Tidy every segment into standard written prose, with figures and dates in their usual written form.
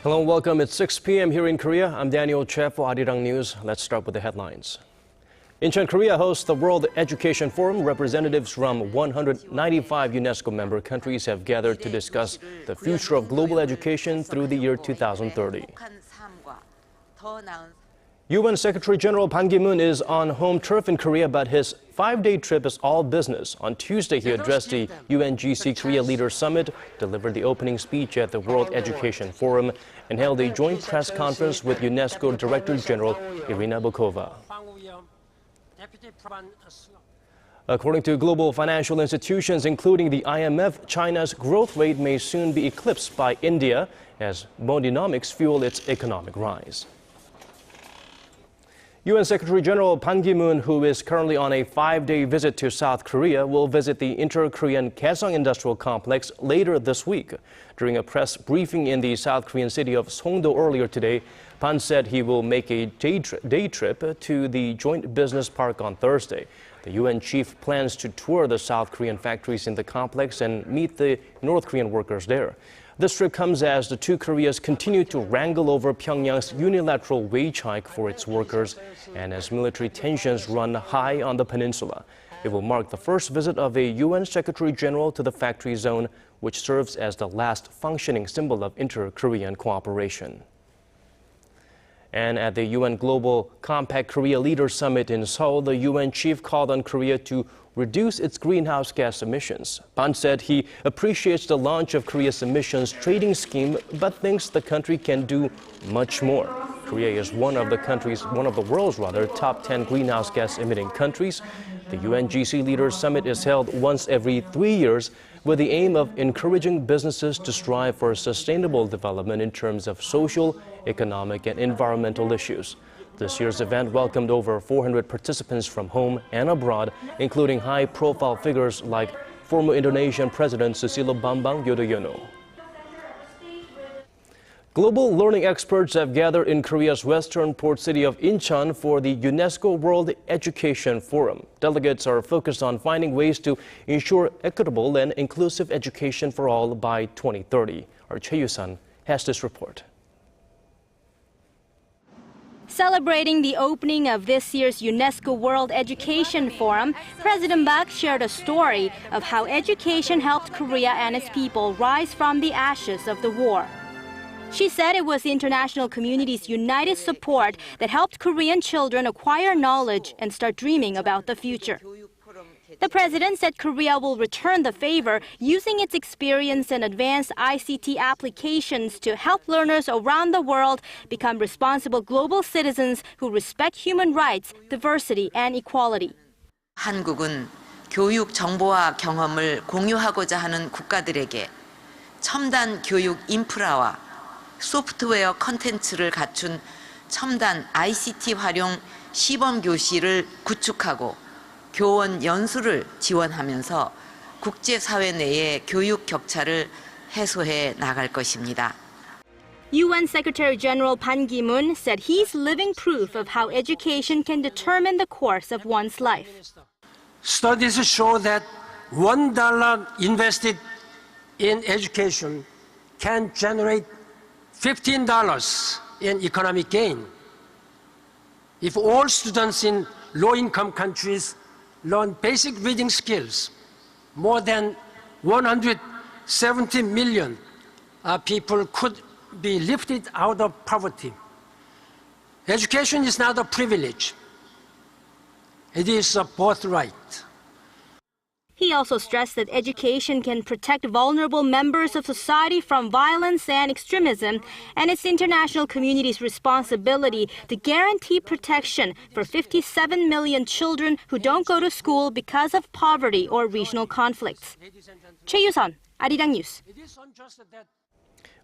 Hello and welcome. It's 6 p.m. here in Korea. I'm Daniel Che for Arirang News. Let's start with the headlines. Incheon, Korea hosts the World Education Forum. Representatives from 195 UNESCO member countries have gathered to discuss the future of global education through the year 2030. UN Secretary General Ban Ki-moon is on home turf in Korea, but his 5-day trip is all business. On Tuesday, he addressed the UNGC Korea Leaders Summit, delivered the opening speech at the World Education Forum, and held a joint press conference with UNESCO Director General Irina Bokova. According to global financial institutions, including the IMF, China's growth rate may soon be eclipsed by India as Mondonomics fuel its economic rise. UN Secretary General Ban Ki-moon, who is currently on a 5-day visit to South Korea, will visit the inter-Korean Kaesong Industrial Complex later this week. During a press briefing in the South Korean city of Songdo earlier today, Ban said he will make a day trip to the joint business park on Thursday. The UN chief plans to tour the South Korean factories in the complex and meet the North Korean workers there. This trip comes as the two Koreas continue to wrangle over Pyongyang's unilateral wage hike for its workers and as military tensions run high on the peninsula. It will mark the first visit of a UN Secretary General to the factory zone, which serves as the last functioning symbol of inter-Korean cooperation. And at the UN Global Compact Korea Leaders Summit in Seoul, the UN chief called on Korea to reduce its greenhouse gas emissions. Ban said he appreciates the launch of Korea's emissions trading scheme, but thinks the country can do much more. Korea is one of the world's top 10 greenhouse gas emitting countries. The UNGC Leaders Summit is held once every 3 years with the aim of encouraging businesses to strive for sustainable development in terms of social, economic, and environmental issues. This year's event welcomed over 400 participants from home and abroad, including high-profile figures like former Indonesian President Susilo Bambang Yudhoyono. Global learning experts have gathered in Korea's western port city of Incheon for the UNESCO World Education Forum. Delegates are focused on finding ways to ensure equitable and inclusive education for all by 2030. Our Choi Yu-sun has this report. Celebrating the opening of this year's UNESCO World Education Forum, President Park shared a story of how education helped Korea and its people rise from the ashes of the war. She said it was the international community's united support that helped Korean children acquire knowledge and start dreaming about the future. The president said Korea will return the favor using its experience in advanced ICT applications to help learners around the world become responsible global citizens who respect human rights, diversity, and equality. 한국은 교육 정보와 경험을 공유하고자 하는 국가들에게 첨단 교육 인프라와 소프트웨어 컨텐츠를 갖춘 첨단 ICT 활용 시범 교실을 구축하고 교원 연수를 지원하면서 국제사회 내의 교육 격차를 해소해 나갈 것입니다. UN Secretary General Ban Ki-moon said he's living proof of how education can determine the course of one's life. Studies show that $1 invested in education can generate $15 in economic gain. If all students in low-income countries learn basic reading skills, more than 170 million people could be lifted out of poverty. Education is not a privilege. It is a birthright. He also stressed that education can protect vulnerable members of society from violence and extremism, and it's the international community's responsibility to guarantee protection for 57 million children who don't go to school because of poverty or regional conflicts. Choi Yu-sun, Arirang News.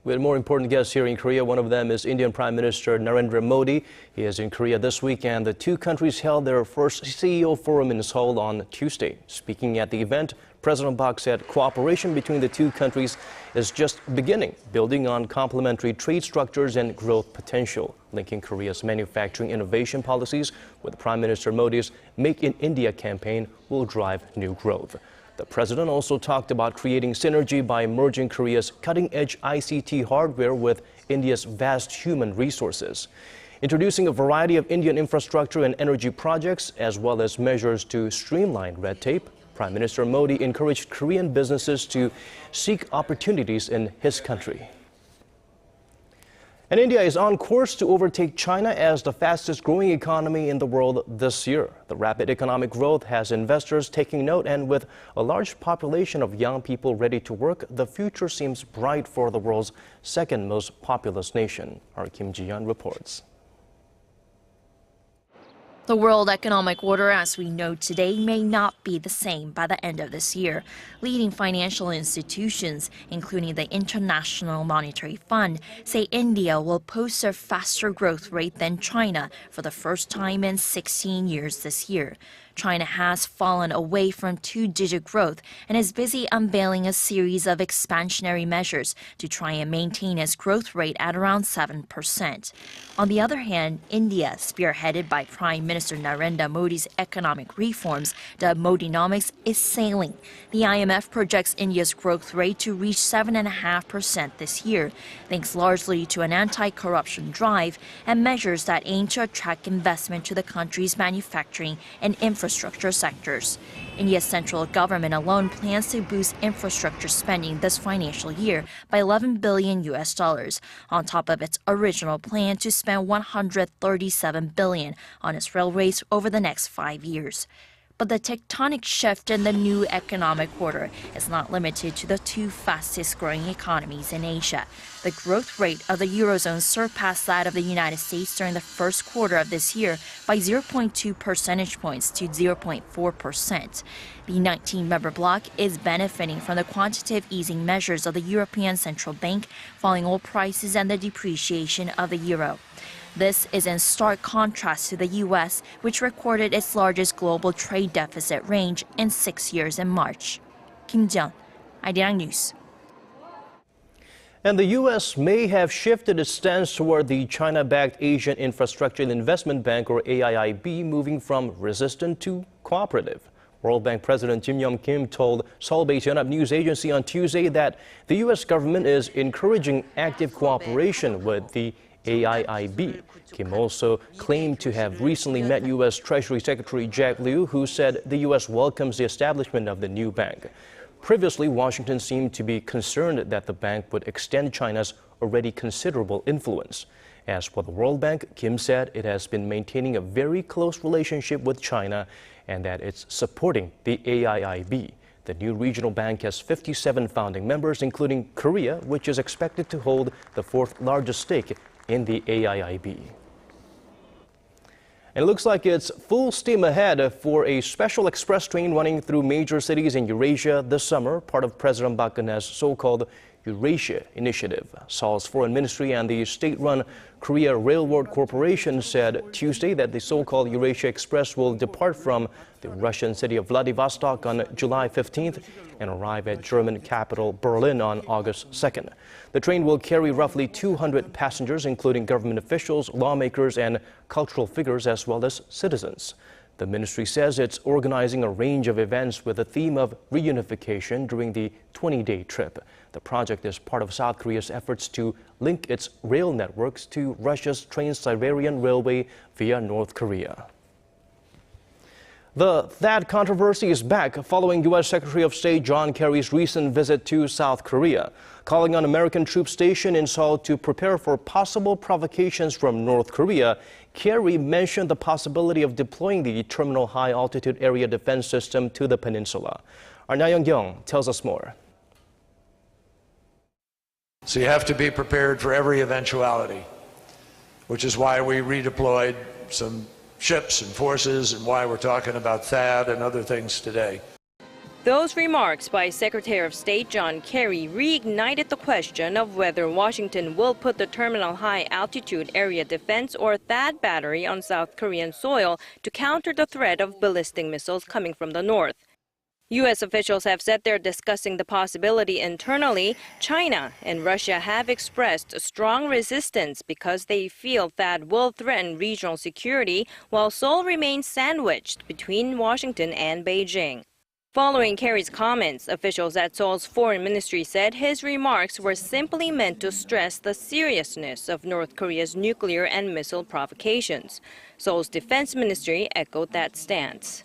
We had more important guests here in Korea. One of them is Indian Prime Minister Narendra Modi. He is in Korea this week, and the two countries held their first CEO forum in Seoul on Tuesday. Speaking at the event, President Park said cooperation between the two countries is just beginning, building on complementary trade structures and growth potential. Linking Korea's manufacturing innovation policies with Prime Minister Modi's Make in India campaign will drive new growth. The president also talked about creating synergy by merging Korea's cutting-edge ICT hardware with India's vast human resources. Introducing a variety of Indian infrastructure and energy projects, as well as measures to streamline red tape, Prime Minister Modi encouraged Korean businesses to seek opportunities in his country. And India is on course to overtake China as the fastest growing economy in the world this year. The rapid economic growth has investors taking note, and with a large population of young people ready to work, the future seems bright for the world's second most populous nation. Our Kim Ji-yeon reports. The world economic order as we know today may not be the same by the end of this year. Leading financial institutions, including the International Monetary Fund, say India will post a faster growth rate than China for the first time in 16 years this year. China has fallen away from two-digit growth and is busy unveiling a series of expansionary measures to try and maintain its growth rate at around 7%. On the other hand, India, spearheaded by Prime Minister Narendra Modi's economic reforms, the Modinomics, is sailing. The IMF projects India's growth rate to reach 7.5% this year, thanks largely to an anti-corruption drive and measures that aim to attract investment to the country's manufacturing and infrastructure sectors. India's central government alone plans to boost infrastructure spending this financial year by $11 billion on top of its original plan to spend $137 billion on its railways over the next 5 years. But the tectonic shift in the new economic order is not limited to the two fastest growing economies in Asia. The growth rate of the Eurozone surpassed that of the United States during the first quarter of this year by 0.2 percentage points to 0.4%. The 19-member bloc is benefiting from the quantitative easing measures of the European Central Bank, falling oil prices and the depreciation of the euro. This is in stark contrast to the U.S., which recorded its largest global trade deficit range in 6 years in March. Kim Ji-yeon, Arirang News. And the U.S. may have shifted its stance toward the China-backed Asian Infrastructure and Investment Bank, or AIIB, moving from resistant to cooperative. World Bank President Jim Yong Kim told Seoul-based Yonhap News Agency on Tuesday that the U.S. government is encouraging active cooperation with the AIIB. Kim also claimed to have recently met U.S. Treasury Secretary Jack Lew, who said the U.S. welcomes the establishment of the new bank. Previously, Washington seemed to be concerned that the bank would extend China's already considerable influence. As for the World Bank, Kim said it has been maintaining a very close relationship with China and that it's supporting the AIIB. The new regional bank has 57 founding members, including Korea, which is expected to hold the fourth largest stake in the AIIB. And it looks like it's full steam ahead for a special express train running through major cities in Eurasia this summer, part of President Park Geun-hye's so-called Eurasia Initiative. Seoul's Foreign Ministry and the state-run Korea Railroad Corporation said Tuesday that the so-called Eurasia Express will depart from the Russian city of Vladivostok on July 15th and arrive at German capital Berlin on August 2nd. The train will carry roughly 200 passengers, including government officials, lawmakers, and cultural figures, as well as citizens. The ministry says it's organizing a range of events with a theme of reunification during the 20-day trip. The project is part of South Korea's efforts to link its rail networks to Russia's Trans-Siberian Railway via North Korea. The THAAD controversy is back following U.S. Secretary of State John Kerry's recent visit to South Korea. Calling on American troops stationed in Seoul to prepare for possible provocations from North Korea, Kerry mentioned the possibility of deploying the Terminal High Altitude Area Defense System to the peninsula. Our Na Young-kyung tells us more. So you have to be prepared for every eventuality, which is why we redeployed some ships and forces and why we're talking about THAAD and other things today. Those remarks by Secretary of State John Kerry reignited the question of whether Washington will put the Terminal High Altitude Area Defense or THAAD battery on South Korean soil to counter the threat of ballistic missiles coming from the north. U.S. officials have said they're discussing the possibility internally. China and Russia have expressed strong resistance because they feel that will threaten regional security, while Seoul remains sandwiched between Washington and Beijing. Following Kerry's comments, officials at Seoul's foreign ministry said his remarks were simply meant to stress the seriousness of North Korea's nuclear and missile provocations. Seoul's defense ministry echoed that stance.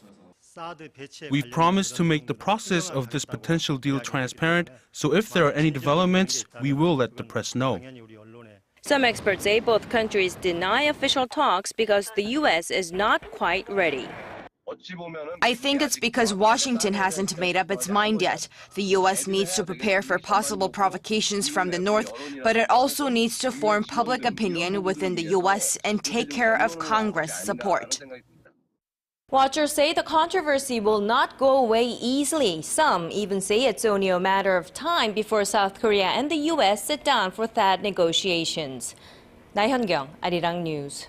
We've promised to make the process of this potential deal transparent, so if there are any developments, we will let the press know. Some experts say both countries deny official talks because the U.S. is not quite ready. I think it's because Washington hasn't made up its mind yet. The U.S. needs to prepare for possible provocations from the North, but it also needs to form public opinion within the U.S. and take care of Congress support. Watchers say the controversy will not go away easily. Some even say it's only a matter of time before South Korea and the U.S. sit down for THAAD negotiations. 나현경, Arirang News.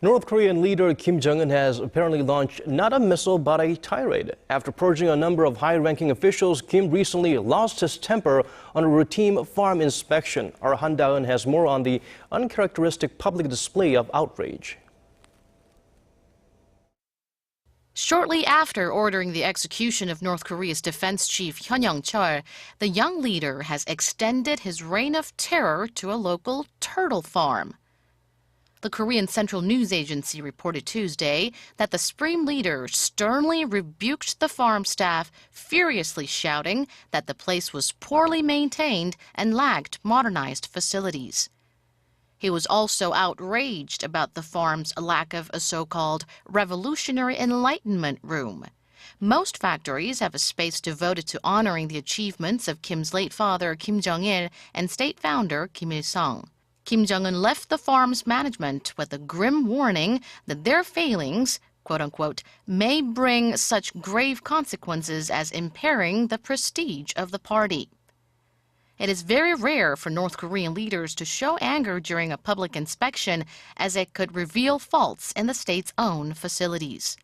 North Korean leader Kim Jong-un has apparently launched not a missile but a tirade. After purging a number of high-ranking officials, Kim recently lost his temper on a routine farm inspection. Our Han Da-eun has more on the uncharacteristic public display of outrage. Shortly after ordering the execution of North Korea's defense chief Hyun Young-chol, the young leader has extended his reign of terror to a local turtle farm. The Korean Central News Agency reported Tuesday that the supreme leader sternly rebuked the farm staff, furiously shouting that the place was poorly maintained and lacked modernized facilities. He was also outraged about the farm's lack of a so-called revolutionary enlightenment room. Most factories have a space devoted to honoring the achievements of Kim's late father, Kim Jong-il, and state founder, Kim Il-sung. Kim Jong-un left the farm's management with a grim warning that their failings, quote-unquote, may bring such grave consequences as impairing the prestige of the party. It is very rare for North Korean leaders to show anger during a public inspection, as it could reveal faults in the state's own facilities.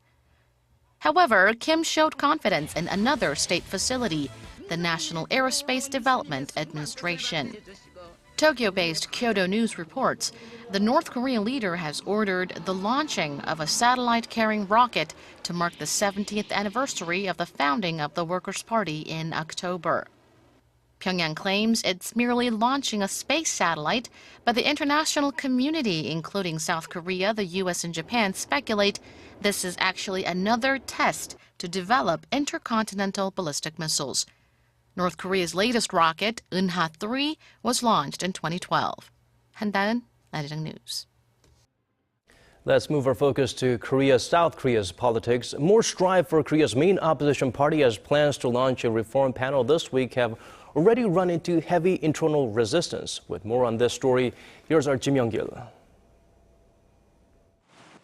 However, Kim showed confidence in another state facility, the National Aerospace Development Administration. Tokyo-based Kyodo News reports the North Korean leader has ordered the launching of a satellite-carrying rocket to mark the 70th anniversary of the founding of the Workers' Party in October. Pyongyang claims it's merely launching a space satellite, but the international community, including South Korea, the U.S., and Japan, speculate this is actually another test to develop intercontinental ballistic missiles. North Korea's latest rocket, Eunha-3, was launched in 2012. Han Da-eun, Arirang News. Let's move our focus to Korea. South Korea's politics. More strife for Korea's main opposition party, as plans to launch a reform panel this week have already run into heavy internal resistance. With more on this story, here's our Kim Young-gil.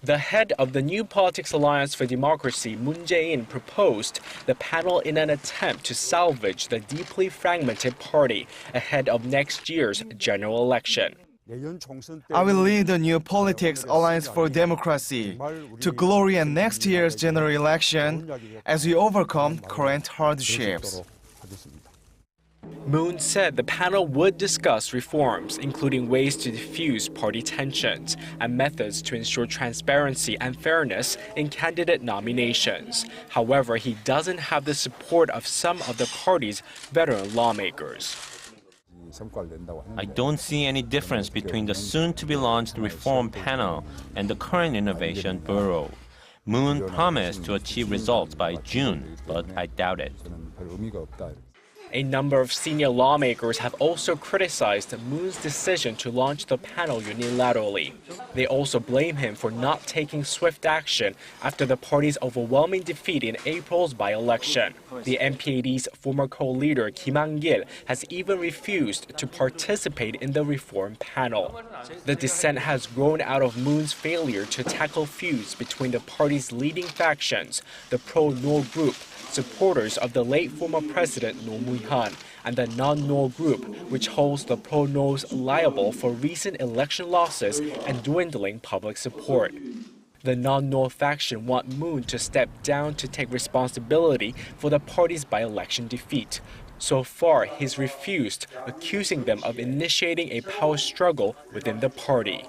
The head of the New Politics Alliance for Democracy, Moon Jae-in, proposed the panel in an attempt to salvage the deeply fragmented party ahead of next year's general election. I will lead the New Politics Alliance for Democracy to glory in next year's general election as we overcome current hardships. Moon said the panel would discuss reforms, including ways to diffuse party tensions and methods to ensure transparency and fairness in candidate nominations. However, he doesn't have the support of some of the party's veteran lawmakers. I don't see any difference between the soon-to-be-launched reform panel and the current innovation bureau. Moon promised to achieve results by June, but I doubt it. A number of senior lawmakers have also criticized Moon's decision to launch the panel unilaterally. They also blame him for not taking swift action after the party's overwhelming defeat in April's by-election. The NPAD's former co-leader Kim Han-gil has even refused to participate in the reform panel. The dissent has grown out of Moon's failure to tackle feuds between the party's leading factions, the pro-Noh group, supporters of the late former president Roh Moo-hyun, and the non-Noh group, which holds the pro-Nohs liable for recent election losses and dwindling public support. The non-North faction want Moon to step down to take responsibility for the party's by-election defeat. So far, he's refused, accusing them of initiating a power struggle within the party.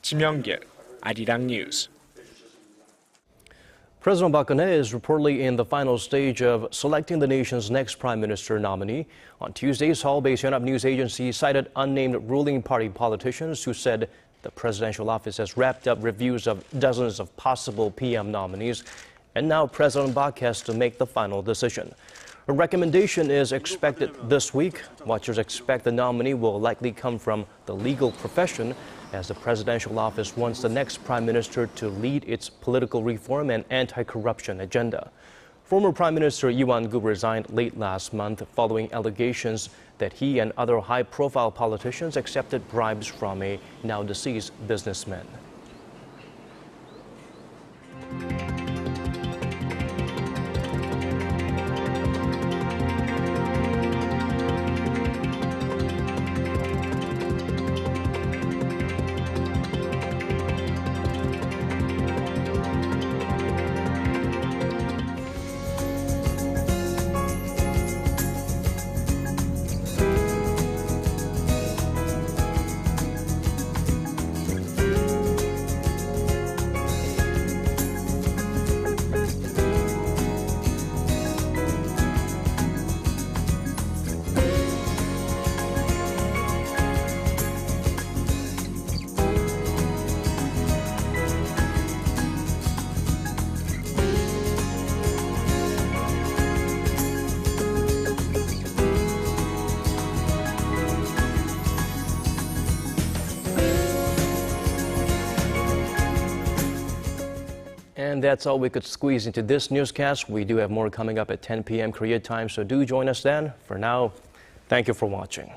Kim Young-gil, Arirang News. President Park Geun-hye is reportedly in the final stage of selecting the nation's next prime minister nominee. On Tuesday, Seoul-based Yonhap News Agency cited unnamed ruling party politicians who said the presidential office has wrapped up reviews of dozens of possible PM nominees, and now President Park has to make the final decision. A recommendation is expected this week. Watchers expect the nominee will likely come from the legal profession, as the presidential office wants the next prime minister to lead its political reform and anti-corruption agenda. Former Prime Minister Lee Wan-gu resigned late last month following allegations that he and other high-profile politicians accepted bribes from a now-deceased businessman. And that's all we could squeeze into this newscast. We do have more coming up at 10 p.m. Korea time, so do join us then. For now, thank you for watching.